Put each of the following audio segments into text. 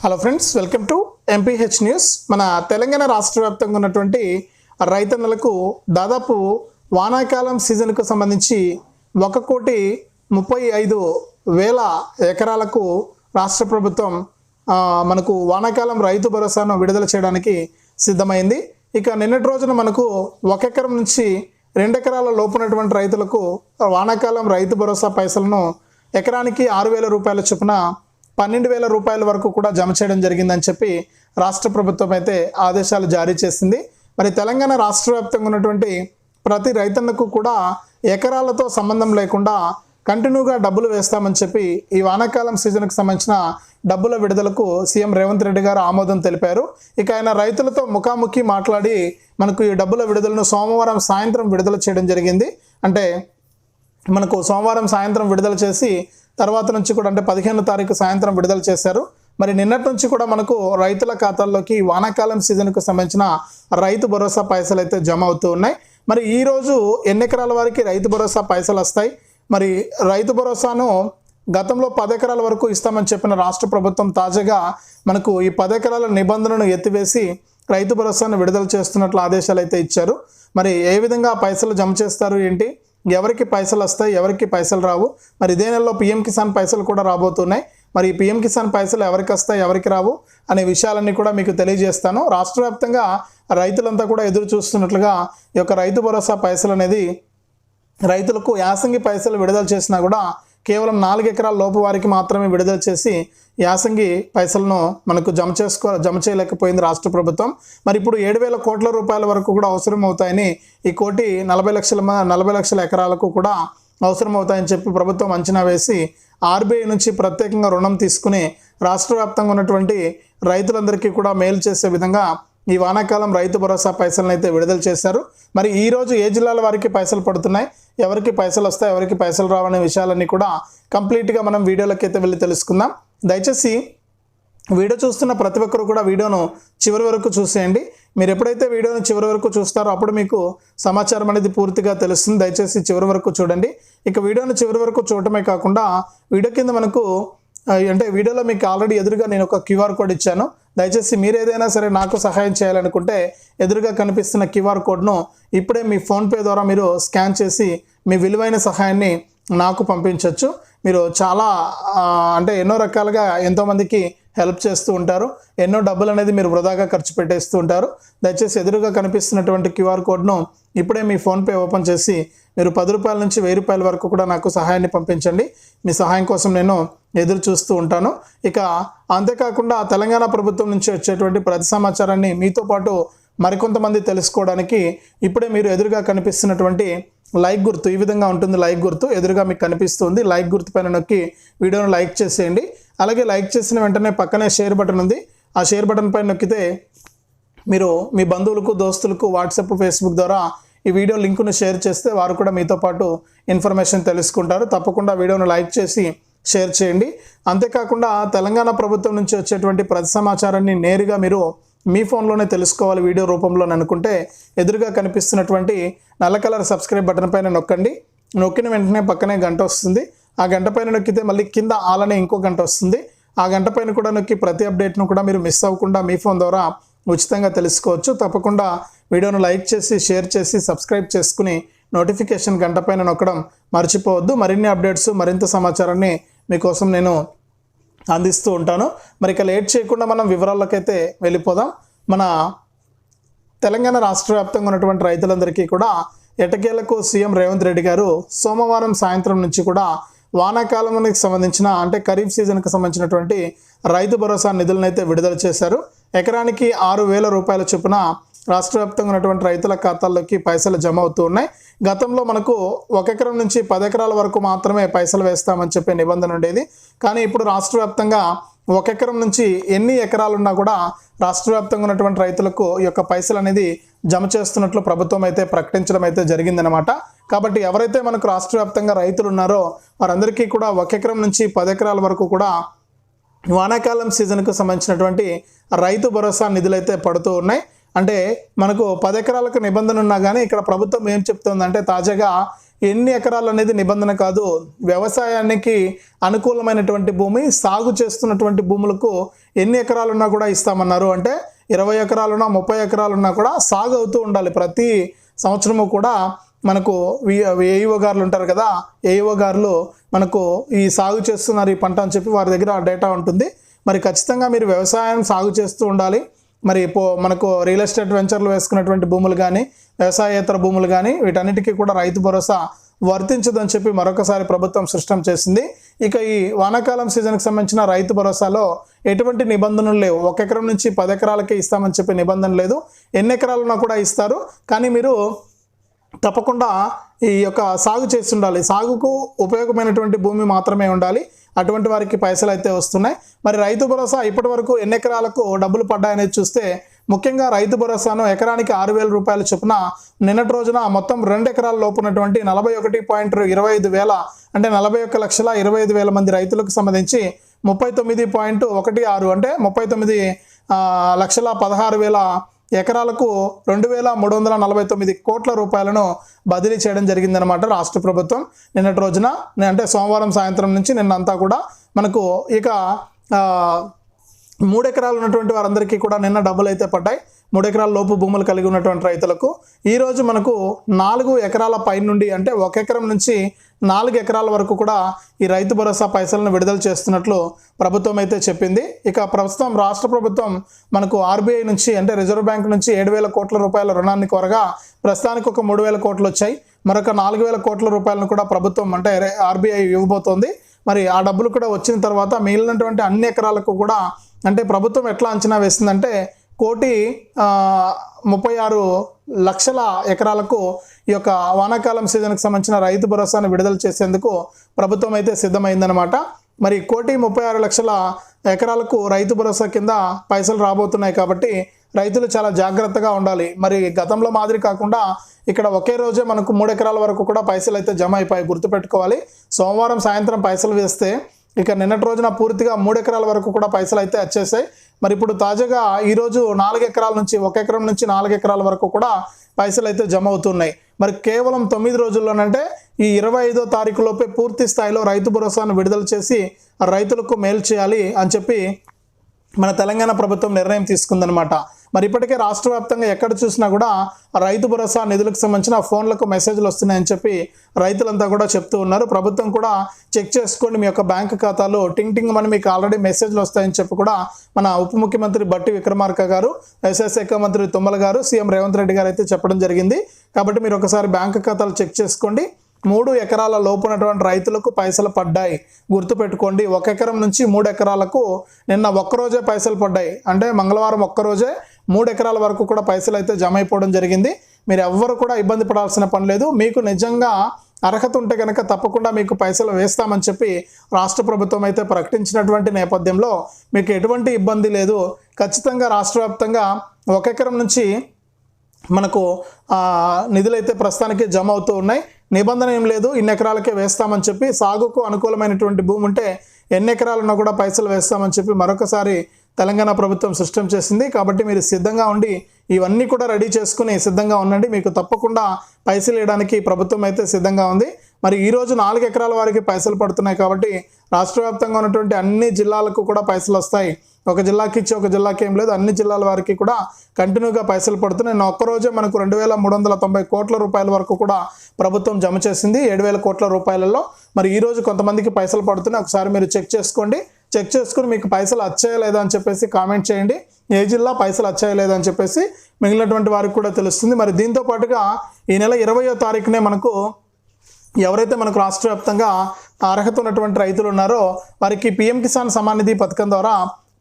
Hello friends, welcome to MPH news. మన తెలంగాణ రాష్ట్ర వ్యాప్తంగా ఉన్నటువంటి రైతన్నలకు దాదాపు వానాకాలం సీజన్కు సంబంధించి 1,35,00,000 ఎకరాలకు రాష్ట్ర ప్రభుత్వం మనకు వానాకాలం రైతు భరోసాను విడుదల చేయడానికి సిద్ధమైంది. ఇక నిన్నటి రోజున మనకు 1 ఎకరం నుంచి 2 ఎకరాల లోపునటువంటి రైతులకు వానాకాలం రైతు భరోసా పైసలను ఎకరానికి 6,000 రూపాయల చొప్పున 12,000 రూపాయల వరకు కూడా జమ చేయడం జరిగిందని చెప్పి రాష్ట్ర ప్రభుత్వం అయితే ఆదేశాలు జారీ చేసింది. మరి తెలంగాణ రాష్ట్ర వ్యాప్తంగా ఉన్నటువంటి ప్రతి రైతన్నకు కూడా ఎకరాలతో సంబంధం లేకుండా కంటిన్యూగా డబ్బులు వేస్తామని చెప్పి ఈ వానాకాలం సీజన్కు సంబంధించిన డబ్బుల విడుదలకు సీఎం రేవంత్ రెడ్డి గారు ఆమోదం తెలిపారు. ఇక ఆయన రైతులతో ముఖాముఖి మాట్లాడి మనకు ఈ డబ్బుల విడుదలను సోమవారం సాయంత్రం విడుదల చేయడం జరిగింది. అంటే మనకు సోమవారం సాయంత్రం విడుదల చేసి తర్వాత నుంచి కూడా అంటే 15వ తారీఖు సాయంత్రం విడుదల చేశారు. మరి నిన్నటి నుంచి కూడా మనకు రైతుల ఖాతాల్లోకి వానాకాలం సీజన్కు సంబంధించిన రైతు భరోసా పైసలు అయితే జమ అవుతూ ఉన్నాయి. మరి ఈరోజు ఎన్ని ఎకరాల వారికి రైతు భరోసా పైసలు వస్తాయి? మరి రైతు భరోసాను గతంలో 10 ఎకరాల వరకు ఇస్తామని చెప్పిన రాష్ట్ర ప్రభుత్వం తాజాగా మనకు ఈ 10 ఎకరాల నిబంధనను ఎత్తివేసి రైతు భరోసాను విడుదల చేస్తున్నట్లు ఆదేశాలు అయితే ఇచ్చారు. మరి ఏ విధంగా పైసలు జమ చేస్తారు ఏంటి, ఎవరికి పైసలు వస్తాయి, ఎవరికి పైసలు రావు? మరి ఇదే నెలలో పీఎం కిసాన్ పైసలు కూడా రాబోతున్నాయి. మరి ఈ పీఎం కిసాన్ పైసలు ఎవరికి వస్తాయి, ఎవరికి రావు అనే విషయాలన్నీ కూడా మీకు తెలియజేస్తాను. రాష్ట్ర వ్యాప్తంగా రైతులంతా కూడా ఎదురు చూస్తున్నట్లుగా ఈ యొక్క రైతు భరోసా పైసలు అనేది రైతులకు యాసంగి పైసలు విడుదల చేసినా కూడా కేవలం 4 ఎకరాల లోపు వారికి మాత్రమే విడుదల చేసి యాసంగి పైసలను మనకు జమ చేయలేకపోయింది రాష్ట్ర ప్రభుత్వం. మరి ఇప్పుడు 7,000 కోట్ల రూపాయల వరకు కూడా అవసరం అవుతాయని, ఈ 1,40,00,000 ఎకరాలకు కూడా అవసరం అవుతాయని చెప్పి ప్రభుత్వం అంచనా వేసి ఆర్బీఐ నుంచి ప్రత్యేకంగా రుణం తీసుకుని రాష్ట్ర వ్యాప్తంగా ఉన్నటువంటి రైతులందరికీ కూడా మేలు చేసే విధంగా ఈ వానాకాలం రైతు భరోసా పైసలను అయితే విడుదల చేశారు. మరి ఈరోజు ఏ జిల్లాల వారికి పైసలు పడుతున్నాయి, ఎవరికి పైసలు వస్తాయి, ఎవరికి పైసలు రావనే విషయాలన్నీ కూడా కంప్లీట్గా మనం వీడియోలోకి అయితే వెళ్ళి తెలుసుకుందాం. దయచేసి వీడియో చూస్తున్న ప్రతి ఒక్కరు కూడా వీడియోను చివరి వరకు చూసేయండి. మీరు ఎప్పుడైతే వీడియోను చివరి వరకు చూస్తారో అప్పుడు మీకు సమాచారం అనేది పూర్తిగా తెలుస్తుంది. దయచేసి చివరి వరకు చూడండి. ఇక వీడియోను చివరి వరకు చూడటమే కాకుండా వీడియో కింద మనకు అంటే వీడియోలో మీకు ఆల్రెడీ ఎదురుగా నేను ఒక QR కోడ్ ఇచ్చాను. దయచేసి మీరు ఏదైనా సరే నాకు సహాయం చేయాలనుకుంటే ఎదురుగా కనిపిస్తున్న QR కోడ్ను ఇప్పుడే మీ ఫోన్పే ద్వారా మీరు స్కాన్ చేసి మీ విలువైన సహాయాన్ని నాకు పంపించవచ్చు. మీరు చాలా అంటే ఎన్నో రకాలుగా ఎంతోమందికి హెల్ప్ చేస్తూ ఉంటారు, ఎన్నో డబ్బులు అనేది మీరు వృధాగా ఖర్చు పెట్టేస్తూ ఉంటారు. దయచేసి ఎదురుగా కనిపిస్తున్నటువంటి QR కోడ్ను ఇప్పుడే మీ ఫోన్పే ఓపెన్ చేసి మీరు 10 రూపాయల నుంచి 1000 రూపాయల వరకు కూడా నాకు సహాయాన్ని పంపించండి. మీ సహాయం కోసం నేను ఎదురు చూస్తూ ఉంటాను. ఇక అంతేకాకుండా తెలంగాణ ప్రభుత్వం నుంచి వచ్చేటువంటి ప్రతి సమాచారాన్ని మీతో పాటు మరికొంతమంది తెలుసుకోవడానికి ఇప్పుడే మీరు ఎదురుగా కనిపిస్తున్నటువంటి లైక్ గుర్తు, ఈ విధంగా ఉంటుంది లైక్ గుర్తు, ఎదురుగా మీకు కనిపిస్తుంది. లైక్ గుర్తు పైన నొక్కి వీడియోను లైక్ చేసేయండి. అలాగే లైక్ చేసిన వెంటనే పక్కనే షేర్ బటన్ ఉంది. ఆ షేర్ బటన్ పైన నొక్కితే మీరు మీ బంధువులకు, దోస్తులకు వాట్సాప్, ఫేస్బుక్ ద్వారా ఈ వీడియో లింకును షేర్ చేస్తే వారు కూడా మీతో పాటు ఇన్ఫర్మేషన్ తెలుసుకుంటారు. తప్పకుండా వీడియోను లైక్ చేసి షేర్ చేయండి. అంతేకాకుండా తెలంగాణ ప్రభుత్వం నుంచి వచ్చేటువంటి ప్రతి సమాచారాన్ని నేరుగా మీరు మీ ఫోన్లోనే తెలుసుకోవాలి వీడియో రూపంలో అనుకుంటే ఎదురుగా కనిపిస్తున్నటువంటి నల్ల కలర్ సబ్స్క్రైబ్ బటన్ పైన నొక్కండి. నొక్కిన వెంటనే పక్కనే గంట వస్తుంది. ఆ గంట పైన నొక్కితే మళ్ళీ కింద ఆలనే ఇంకో గంట వస్తుంది. ఆ గంట పైన కూడా నొక్కి ప్రతి అప్డేట్ను కూడా మీరు మిస్ అవ్వకుండా మీ ఫోన్ ద్వారా ఉచితంగా తెలుసుకోవచ్చు. తప్పకుండా వీడియోను లైక్ చేసి షేర్ చేసి సబ్స్క్రైబ్ చేసుకుని నోటిఫికేషన్ గంట పైన నొక్కడం మర్చిపోవద్దు. మరిన్ని అప్డేట్స్, మరింత సమాచారాన్ని మీకోసం నేను అందిస్తూ ఉంటాను. మరి ఇక లేట్ చేయకుండా మనం వివరాల్లోకైతే వెళ్ళిపోదాం. మన తెలంగాణ రాష్ట్ర వ్యాప్తంగా ఉన్నటువంటి రైతులందరికీ కూడా ఎటకేలకు సీఎం రేవంత్ రెడ్డి గారు సోమవారం సాయంత్రం నుంచి కూడా వానాకాలానికి సంబంధించిన అంటే ఖరీఫ్ సీజన్కి సంబంధించినటువంటి రైతు భరోసా నిధులను అయితే విడుదల చేశారు. ఎకరానికి 6,000 రూపాయల చొప్పున రాష్ట్ర వ్యాప్తంగా ఉన్నటువంటి రైతుల ఖాతాల్లోకి పైసలు జమ అవుతూ ఉన్నాయి. గతంలో మనకు 1 ఎకరం నుంచి 10 ఎకరాల వరకు మాత్రమే పైసలు వేస్తామని చెప్పే నిబంధన ఉండేది. కానీ ఇప్పుడు రాష్ట్ర వ్యాప్తంగా 1 ఎకరం నుంచి ఎన్ని ఎకరాలున్నా కూడా రాష్ట్ర వ్యాప్తంగా ఉన్నటువంటి రైతులకు ఈ యొక్క పైసలు అనేది జమ చేస్తున్నట్లు ప్రభుత్వం అయితే ప్రకటించడం అయితే జరిగిందనమాట. కాబట్టి ఎవరైతే మనకు రాష్ట్ర వ్యాప్తంగా రైతులు ఉన్నారో వారందరికీ కూడా 1 ఎకరం నుంచి 10 ఎకరాల వరకు కూడా వానాకాలం సీజన్కు సంబంధించినటువంటి రైతు భరోసా నిధులైతే పడుతూ ఉన్నాయి. అంటే మనకు 10 ఎకరాలకు నిబంధన ఉన్నా కానీ ఇక్కడ ప్రభుత్వం ఏం చెప్తుందంటే తాజాగా ఎన్ని ఎకరాలు అనేది నిబంధన కాదు, వ్యవసాయానికి అనుకూలమైనటువంటి భూమి, సాగు చేస్తున్నటువంటి భూములకు ఎన్ని ఎకరాలున్నా కూడా ఇస్తామన్నారు. అంటే 20 ఎకరాలున్నా 30 ఎకరాలున్నా కూడా సాగు అవుతూ ఉండాలి. ప్రతి సంవత్సరము కూడా మనకు ఏఈఓ గారులు ఉంటారు కదా, ఏఈఓ గారులు మనకు ఈ సాగు చేస్తున్నారు ఈ పంట అని చెప్పి వారి దగ్గర ఆ డేటా ఉంటుంది. మరి ఖచ్చితంగా మీరు వ్యవసాయం సాగు చేస్తూ ఉండాలి. మరి మనకు రియల్ ఎస్టేట్ వెంచర్లు వేసుకున్నటువంటి భూములు కానీ, వ్యవసాయేతర భూములు కానీ, వీటన్నిటికీ కూడా రైతు భరోసా వర్తించదని చెప్పి మరొకసారి ప్రభుత్వం స్పష్టం చేసింది. ఇక ఈ వానాకాలం సీజన్కి సంబంధించిన రైతు భరోసాలో ఎటువంటి నిబంధనలు లేవు. 1 ఎకరం నుంచి 10 ఎకరాలకే ఇస్తామని చెప్పి నిబంధన లేదు. ఎన్ని ఎకరాలున్నా కూడా ఇస్తారు. కానీ మీరు తప్పకుండా ఈ యొక్క సాగు చేసి ఉండాలి. సాగుకు ఉపయోగమైనటువంటి భూమి మాత్రమే ఉండాలి. అటువంటి వారికి పైసలు అయితే వస్తున్నాయి. మరి రైతు భరోసా ఇప్పటి వరకు ఎన్ని ఎకరాలకు డబ్బులు పడ్డాయనేది చూస్తే ముఖ్యంగా రైతు భరోసాను ఎకరానికి 6,000 రూపాయల చొప్పున నిన్నటి రోజున మొత్తం 2 ఎకరాల లోపు ఉన్నటువంటి 41.25 అంటే 41,25,000 మంది రైతులకు సంబంధించి 39.16 అంటే 39,16,000 ఎకరాలకు 2,349 కోట్ల రూపాయలను బదిలీ చేయడం జరిగిందనమాట రాష్ట్ర ప్రభుత్వం నిన్నటి రోజున. అంటే సోమవారం సాయంత్రం నుంచి నిన్నంతా కూడా మనకు ఇక 3 ఎకరాలు ఉన్నటువంటి వారందరికీ కూడా నిన్న డబ్బులు అయితే పడ్డాయి. 3 ఎకరాల లోపు భూములు కలిగి ఉన్నటువంటి రైతులకు ఈరోజు మనకు 4 ఎకరాల పై నుండి అంటే 1 ఎకరం నుంచి 4 ఎకరాల వరకు కూడా ఈ రైతు భరోసా పైసలను విడుదల చేస్తున్నట్లు ప్రభుత్వం అయితే చెప్పింది. ఇక ప్రస్తుతం రాష్ట్ర ప్రభుత్వం మనకు ఆర్బీఐ నుంచి అంటే రిజర్వ్ బ్యాంక్ నుంచి 7,000 కోట్ల రూపాయల రుణాన్ని కోరగా ప్రస్తుతానికి ఒక 3,000 కోట్లు వచ్చాయి. మరొక 4,000 కోట్ల రూపాయలను కూడా ప్రభుత్వం అంటే ఆర్బీఐ ఇవ్వబోతోంది. మరి ఆ డబ్బులు కూడా వచ్చిన తర్వాత మిగిలినటువంటి అన్ని ఎకరాలకు కూడా అంటే ప్రభుత్వం ఎట్లా అంచనా వేసిందంటే 1,36,00,000 ఎకరాలకు ఈ యొక్క వానాకాలం సీజన్కి సంబంధించిన రైతు భరోసాను విడుదల చేసేందుకు ప్రభుత్వం అయితే సిద్ధమైందనమాట. మరి 1,36,00,000 ఎకరాలకు రైతు భరోసా కింద పైసలు రాబోతున్నాయి కాబట్టి రైతులు చాలా జాగ్రత్తగా ఉండాలి. మరి గతంలో మాదిరి కాకుండా ఇక్కడ ఒకే రోజే మనకు 3 ఎకరాల వరకు కూడా పైసలు అయితే జమ అయిపోయి గుర్తుపెట్టుకోవాలి. సోమవారం సాయంత్రం పైసలు వేస్తే ఇక నిన్నటి రోజున పూర్తిగా 3 ఎకరాల వరకు కూడా పైసలు అయితే వచ్చేసాయి. మరి ఇప్పుడు తాజాగా ఈరోజు 4 ఎకరాల నుంచి 1 ఎకరం నుంచి 4 ఎకరాల వరకు కూడా పైసలు అయితే జమ అవుతున్నాయి. మరి కేవలం 9 రోజుల్లోనంటే ఈ 25వ తారీఖు లోపే పూర్తి స్థాయిలో రైతు భరోసాను విడుదల చేసి రైతులకు మేలు చేయాలి అని చెప్పి మన తెలంగాణ ప్రభుత్వం నిర్ణయం తీసుకుందనమాట. మరి ఇప్పటికే రాష్ట్ర వ్యాప్తంగా ఎక్కడ చూసినా కూడా రైతు భరోసా నిధులకు సంబంధించిన ఫోన్లకు మెసేజ్లు వస్తున్నాయని చెప్పి రైతులంతా కూడా చెప్తూ ఉన్నారు. ప్రభుత్వం కూడా చెక్ చేసుకోండి మీ యొక్క బ్యాంకు ఖాతాలో టింగ్ అని మీకు ఆల్రెడీ మెసేజ్లు వస్తాయని చెప్పి కూడా మన ఉప ముఖ్యమంత్రి బట్టి విక్రమార్క గారు, వ్యవసాయ శాఖ మంత్రి తుమ్మల గారు, సీఎం రేవంత్ రెడ్డి గారు అయితే చెప్పడం జరిగింది. కాబట్టి మీరు ఒకసారి బ్యాంకు ఖాతాలు చెక్ చేసుకోండి. 3 ఎకరాల లోపు ఉన్నటువంటి రైతులకు పైసలు పడ్డాయి గుర్తుపెట్టుకోండి. 1 ఎకరం నుంచి 3 ఎకరాలకు నిన్న ఒక్కరోజే పైసలు పడ్డాయి. అంటే మంగళవారం ఒక్కరోజే 3 ఎకరాల వరకు కూడా పైసలు అయితే జమ అయిపోవడం జరిగింది. మీరు ఎవ్వరు కూడా ఇబ్బంది పడాల్సిన పని లేదు. మీకు నిజంగా అర్హత ఉంటే కనుక తప్పకుండా మీకు పైసలు వేస్తామని చెప్పి రాష్ట్ర ప్రభుత్వం అయితే ప్రకటించినటువంటి నేపథ్యంలో మీకు ఎటువంటి ఇబ్బంది లేదు. ఖచ్చితంగా రాష్ట్ర వ్యాప్తంగా 1 ఎకరం నుంచి మనకు నిధులైతే ప్రస్తుతానికి జమ అవుతూ ఉన్నాయి. నిబంధన ఏం లేదు, ఇన్ని ఎకరాలకే వేస్తామని చెప్పి సాగుకు అనుకూలమైనటువంటి భూమి ఉంటే ఎన్ని ఎకరాలున్నా కూడా పైసలు వేస్తామని చెప్పి మరొకసారి తెలంగాణ ప్రభుత్వం స్పష్టం చేసింది. కాబట్టి మీరు సిద్ధంగా ఉండి ఇవన్నీ కూడా రెడీ చేసుకుని సిద్ధంగా ఉండండి. మీకు తప్పకుండా పైసలు వేయడానికి ప్రభుత్వం అయితే సిద్ధంగా ఉంది. మరి ఈరోజు 4 ఎకరాల వారికి పైసలు పడుతున్నాయి కాబట్టి రాష్ట్ర వ్యాప్తంగా ఉన్నటువంటి అన్ని జిల్లాలకు కూడా పైసలు వస్తాయి. ఒక జిల్లాకి ఇచ్చి ఒక జిల్లాకి ఏం లేదు, అన్ని జిల్లాల వారికి కూడా కంటిన్యూగా పైసలు పడుతున్నాయి. ఒక్కరోజే మనకు 2,390 కోట్ల రూపాయల వరకు కూడా ప్రభుత్వం జమ చేసింది 7,000 కోట్ల రూపాయలలో. మరి ఈరోజు కొంతమందికి పైసలు పడుతున్నాయి. ఒకసారి మీరు చెక్ చేసుకోండి. చెక్ చేసుకుని మీకు పైసలు వచ్చాయా లేదా అని చెప్పేసి కామెంట్ చేయండి. ఏ జిల్లా పైసలు వచ్చాయా లేదా అని చెప్పేసి మిగిలినటువంటి వారికి కూడా తెలుస్తుంది. మరి దీంతో పాటుగా ఈ నెల 20వ తారీఖునే మనకు ఎవరైతే మనకు రాష్ట్ర వ్యాప్తంగా అర్హత ఉన్నటువంటి రైతులు ఉన్నారో వారికి పీఎం కిసాన్ సమ్మాన్ నిధి పథకం ద్వారా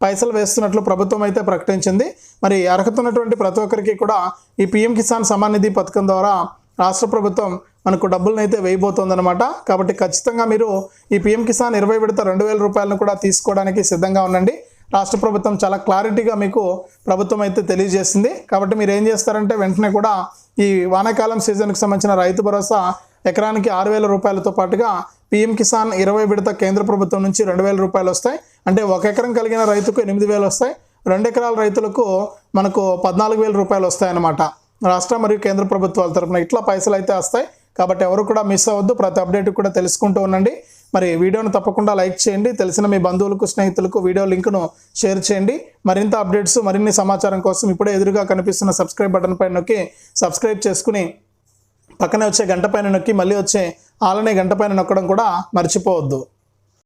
పైసలు వేస్తున్నట్లు ప్రభుత్వం అయితే ప్రకటించింది. మరి అర్హత ఉన్నటువంటి ప్రతి ఒక్కరికి కూడా ఈ పీఎం కిసాన్ సమ్మాన్ నిధి పథకం ద్వారా రాష్ట్ర ప్రభుత్వం మనకు డబ్బులను అయితే వేయబోతోందనమాట. కాబట్టి ఖచ్చితంగా మీరు ఈ పీఎం కిసాన్ 20 విడత 2,000 రూపాయలను కూడా తీసుకోవడానికి సిద్ధంగా ఉండండి. రాష్ట్ర ప్రభుత్వం చాలా క్లారిటీగా మీకు ప్రభుత్వం అయితే తెలియజేసింది. కాబట్టి మీరు ఏం చేస్తారంటే వెంటనే కూడా ఈ వానాకాలం సీజన్కి సంబంధించిన రైతు భరోసా ఎకరానికి 6,000 రూపాయలతో పాటుగా పీఎం కిసాన్ 20 విడత కేంద్ర ప్రభుత్వం నుంచి 2,000 రూపాయలు వస్తాయి. అంటే 1 ఎకరం కలిగిన రైతుకు 8,000 వస్తాయి. 2 ఎకరాల రైతులకు మనకు 14,000 రూపాయలు వస్తాయన్నమాట రాష్ట్ర మరియు కేంద్ర ప్రభుత్వాల తరఫున. ఇట్లా పైసలు అయితే వస్తాయి. కాబట్టి ఎవరు కూడా మిస్ అవ్వద్దు. ప్రతి అప్డేట్ కూడా తెలుసుకుంటూ ఉండండి. మరి వీడియోను తప్పకుండా లైక్ చేయండి, తెలిసిన మీ బంధువులకు స్నేహితులకు వీడియో లింక్ను షేర్ చేయండి. మరింత అప్డేట్స్ మరిన్ని సమాచారం కోసం ఇప్పుడే ఎదురుగా కనిపిస్తున్న సబ్స్క్రైబ్ బటన్ పైన నొక్కి సబ్స్క్రైబ్ చేసుకుని పక్కనే వచ్చే గంట పైన నొక్కి మళ్ళీ వచ్చే ఆలనే గంట పైన నొక్కడం కూడా మర్చిపోవద్దు.